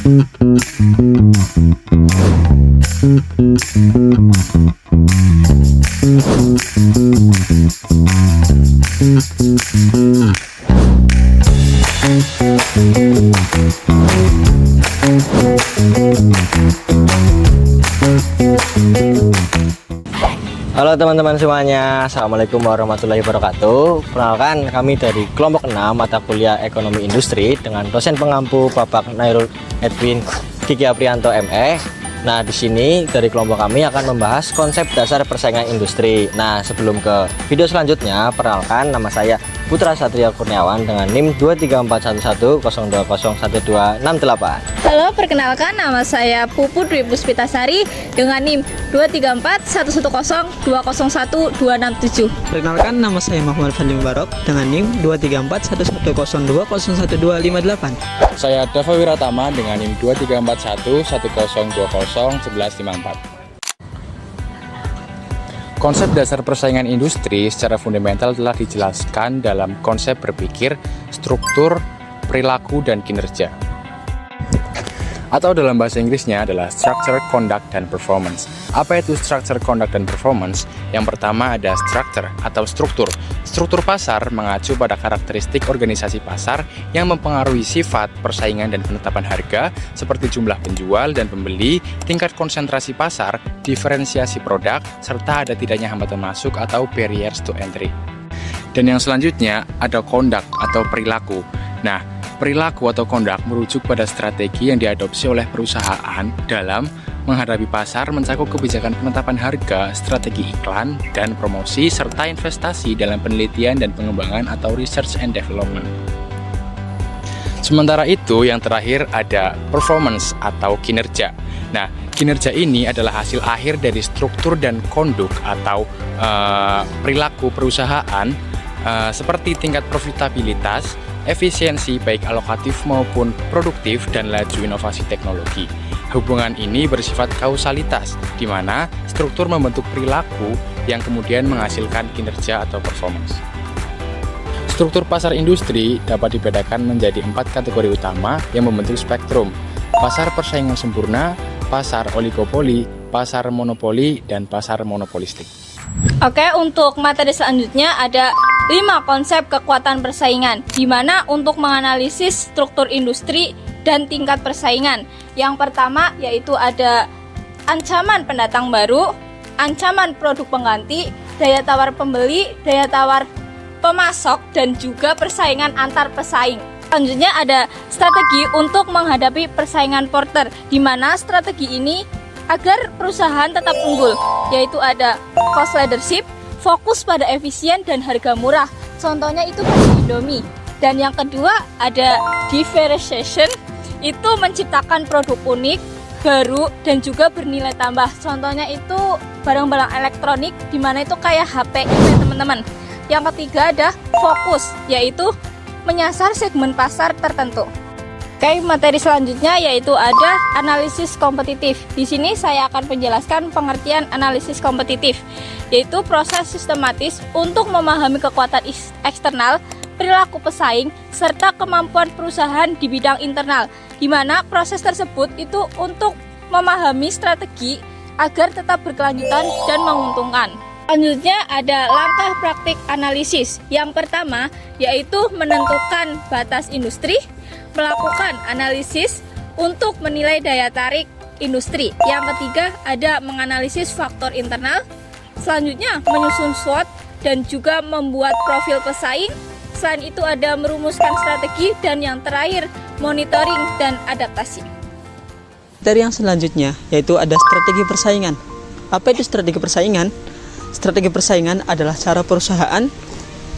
Halo teman-teman semuanya, assalamualaikum warahmatullahi wabarakatuh. Perkenalkan, kami dari kelompok 6 mata kuliah ekonomi industri dengan dosen pengampu Bapak Nairul Edwin Kiki Aprianto ME. Nah, di sini dari kelompok kami akan membahas konsep dasar persaingan industri. Nah, sebelum ke video selanjutnya, perkenalkan, nama saya Putra Satria Kurniawan dengan NIM 2341102011268. Halo, perkenalkan, nama saya Pupu Dwi Puspitasari dengan NIM 2341102011267. Perkenalkan, nama saya Muhammad Fadli Mubarok dengan NIM 23411020258. Saya Dava Wiratama dengan NIM 2341102011154. Konsep dasar persaingan industri secara fundamental telah dijelaskan dalam konsep berpikir, struktur, perilaku, dan kinerja. Atau dalam bahasa Inggrisnya adalah structure, conduct, dan performance. Apa itu structure, conduct, dan performance? Yang pertama ada structure atau struktur. Struktur pasar mengacu pada karakteristik organisasi pasar yang mempengaruhi sifat, persaingan, dan penetapan harga seperti jumlah penjual dan pembeli, tingkat konsentrasi pasar, diferensiasi produk, serta ada tidaknya hambatan masuk atau barriers to entry. Dan yang selanjutnya ada conduct atau perilaku. Nah, perilaku atau conduct merujuk pada strategi yang diadopsi oleh perusahaan dalam menghadapi pasar, mencakup kebijakan penetapan harga, strategi iklan, dan promosi, serta investasi dalam penelitian dan pengembangan atau research and development. Sementara itu, yang terakhir ada performance atau kinerja. Nah, kinerja ini adalah hasil akhir dari struktur dan konduk atau perilaku perusahaan seperti tingkat profitabilitas, efisiensi baik alokatif maupun produktif, dan laju inovasi teknologi. Hubungan ini bersifat kausalitas, di mana struktur membentuk perilaku yang kemudian menghasilkan kinerja atau performance. Struktur pasar industri dapat dibedakan menjadi 4 kategori utama yang membentuk spektrum: pasar persaingan sempurna, pasar oligopoli, pasar monopoli, dan pasar monopolistik. Oke, untuk materi selanjutnya ada 5 konsep kekuatan persaingan, di mana untuk menganalisis struktur industri dan tingkat persaingan. Yang pertama yaitu ada ancaman pendatang baru, ancaman produk pengganti, daya tawar pembeli, daya tawar pemasok, dan juga persaingan antar pesaing. Selanjutnya ada strategi untuk menghadapi persaingan porter, di mana strategi ini agar perusahaan tetap unggul, yaitu ada cost leadership, fokus pada efisien dan harga murah. Contohnya itu Indomie. Dan yang kedua ada differentiation, itu menciptakan produk unik, baru, dan juga bernilai tambah. Contohnya itu barang-barang elektronik, dimana itu kayak HP ini teman-teman. Yang ketiga ada fokus, yaitu menyasar segmen pasar tertentu. Oke, materi selanjutnya yaitu ada analisis kompetitif. Di sini saya akan menjelaskan pengertian analisis kompetitif, yaitu proses sistematis untuk memahami kekuatan eksternal, perilaku pesaing, serta kemampuan perusahaan di bidang internal, di mana proses tersebut itu untuk memahami strategi agar tetap berkelanjutan dan menguntungkan. Selanjutnya ada langkah praktik analisis. Yang pertama yaitu menentukan batas industri, melakukan analisis untuk menilai daya tarik industri. Yang ketiga ada menganalisis faktor internal. Selanjutnya menyusun SWOT dan juga membuat profil pesaing. Selain itu ada merumuskan strategi, dan yang terakhir monitoring dan adaptasi. Materi yang selanjutnya yaitu ada strategi persaingan. Apa itu strategi persaingan? Strategi persaingan adalah cara perusahaan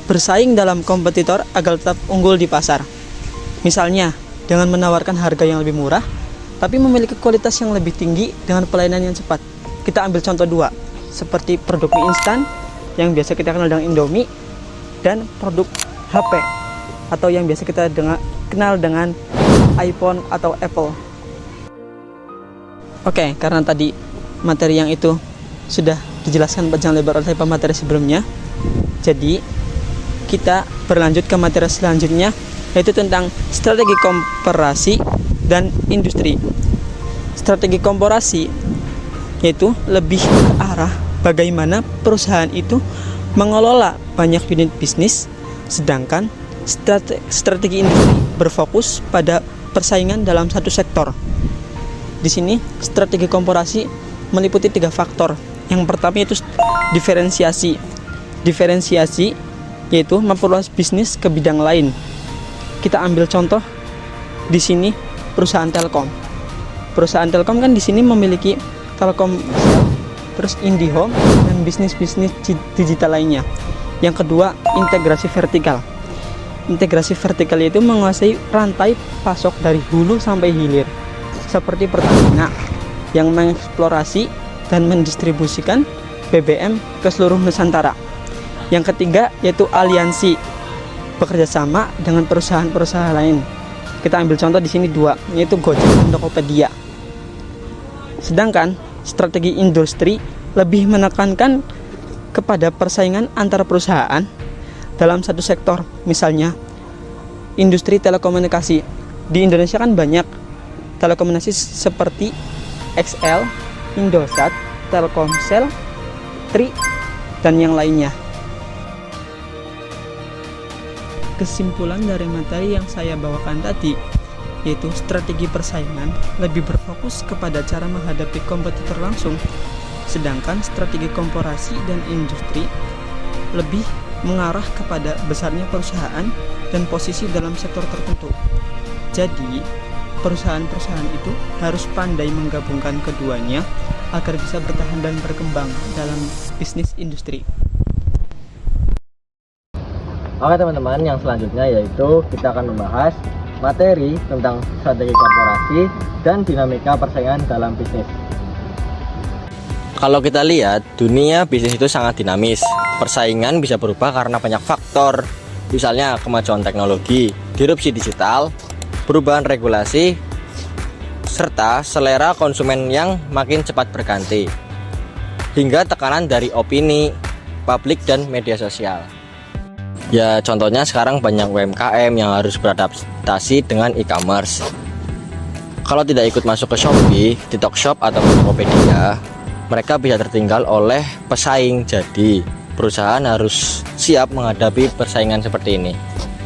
bersaing dalam kompetitor agar tetap unggul di pasar. Misalnya, dengan menawarkan harga yang lebih murah, tapi memiliki kualitas yang lebih tinggi dengan pelayanan yang cepat. Kita ambil contoh 2, seperti produk mie instan yang biasa kita kenal dengan Indomie, dan produk HP atau yang biasa kita kenal dengan iPhone atau Apple. Oke, karena tadi materi yang itu sudah dijelaskan panjang lebar oleh pemateri sebelumnya, jadi kita berlanjut ke materi selanjutnya, yaitu tentang strategi komparasi dan industri. Strategi korporasi yaitu lebih ke arah bagaimana perusahaan itu mengelola banyak unit bisnis, sedangkan strategi industri berfokus pada persaingan dalam satu sektor. Di sini strategi korporasi meliputi 3 faktor. Yang pertama itu diferensiasi. Diferensiasi yaitu memperluas bisnis ke bidang lain. Kita ambil contoh di sini perusahaan Telkom. Perusahaan Telkom kan di sini memiliki Telkomsel, terus IndiHome dan bisnis-bisnis digital lainnya. Yang kedua, integrasi vertikal. Integrasi vertikal itu menguasai rantai pasok dari hulu sampai hilir, seperti Pertamina yang mengeksplorasi dan mendistribusikan BBM ke seluruh Nusantara. Yang ketiga yaitu aliansi, bekerja sama dengan perusahaan-perusahaan lain. Kita ambil contoh di sini 2, yaitu Gojek dan Tokopedia. Sedangkan strategi industri lebih menekankan kepada persaingan antar perusahaan dalam satu sektor. Misalnya industri telekomunikasi. Di Indonesia kan banyak telekomunikasi seperti XL, Indosat, Telkomsel, Tri, dan yang lainnya. Kesimpulan dari materi yang saya bawakan tadi yaitu strategi persaingan lebih berfokus kepada cara menghadapi kompetitor langsung, sedangkan strategi korporasi dan industri lebih mengarah kepada besarnya perusahaan dan posisi dalam sektor tertentu. Jadi, perusahaan-perusahaan itu harus pandai menggabungkan keduanya agar bisa bertahan dan berkembang dalam bisnis industri. Oke teman-teman, yang selanjutnya yaitu kita akan membahas materi tentang strategi korporasi dan dinamika persaingan dalam bisnis. Kalau kita lihat, dunia bisnis itu sangat dinamis. Persaingan bisa berubah karena banyak faktor, misalnya kemajuan teknologi, disrupsi digital, perubahan regulasi, serta selera konsumen yang makin cepat berganti, hingga tekanan dari opini, publik, dan media sosial. Ya, contohnya sekarang banyak UMKM yang harus beradaptasi dengan e-commerce. Kalau tidak ikut masuk ke Shopee, TikTok Shop, atau Tokopedia, mereka bisa tertinggal oleh pesaing. Jadi, perusahaan harus siap menghadapi persaingan seperti ini.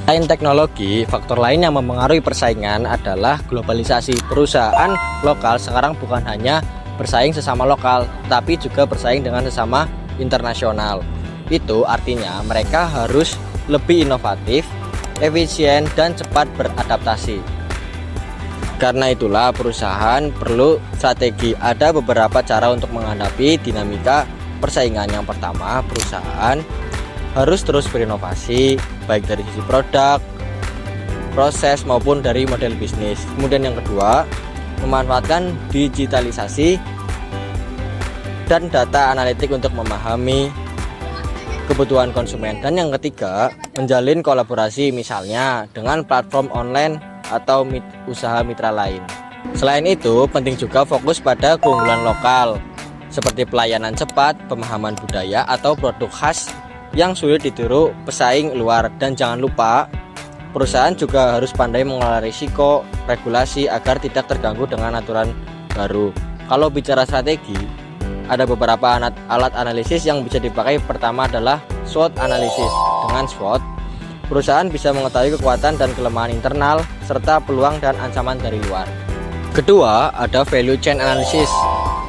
Selain teknologi, faktor lain yang mempengaruhi persaingan adalah globalisasi. Perusahaan lokal sekarang bukan hanya bersaing sesama lokal, tapi juga bersaing dengan sesama internasional. Itu artinya mereka harus lebih inovatif, efisien, dan cepat beradaptasi. Karena itulah perusahaan perlu strategi. Ada beberapa cara untuk menghadapi dinamika persaingan. Yang pertama, perusahaan harus terus berinovasi, baik dari sisi produk, proses, maupun dari model bisnis. Kemudian yang kedua, memanfaatkan digitalisasi dan data analitik untuk memahami kebutuhan konsumen. Dan yang ketiga, menjalin kolaborasi misalnya dengan platform online atau usaha mitra lain. Selain itu, penting juga fokus pada keunggulan lokal seperti pelayanan cepat, pemahaman budaya, atau produk khas yang sulit ditiru pesaing luar. Dan jangan lupa, perusahaan juga harus pandai mengelola risiko regulasi agar tidak terganggu dengan aturan baru. Kalau bicara strategi, ada beberapa alat analisis yang bisa dipakai. Pertama adalah SWOT analisis. Dengan SWOT, perusahaan bisa mengetahui kekuatan dan kelemahan internal serta peluang dan ancaman dari luar. Kedua, ada value chain analysis.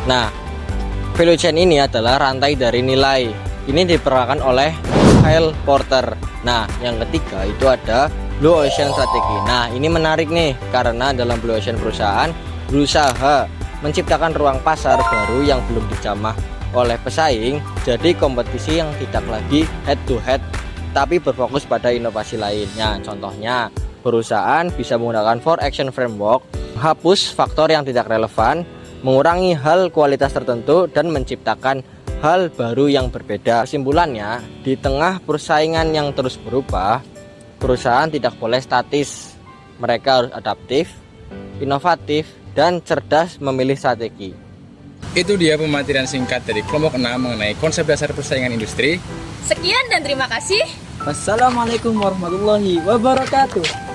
Nah, value chain ini adalah rantai dari nilai. Ini diperankan oleh Kyle Porter. Nah, yang ketiga itu ada Blue Ocean Strategy. Nah, ini menarik nih, karena dalam Blue Ocean perusahaan berusaha menciptakan ruang pasar baru yang belum dijamah oleh pesaing. Jadi kompetisi yang tidak lagi head to head, tapi berfokus pada inovasi lainnya. Contohnya, perusahaan bisa menggunakan 4 Action Framework, menghapus faktor yang tidak relevan, mengurangi hal kualitas tertentu, dan menciptakan hal baru yang berbeda. Kesimpulannya, di tengah persaingan yang terus berubah, perusahaan tidak boleh statis. Mereka harus adaptif, inovatif, dan cerdas memilih strategi. Itu dia pematerian singkat dari kelompok 6 mengenai konsep dasar persaingan industri. Sekian dan terima kasih. Wassalamualaikum warahmatullahi wabarakatuh.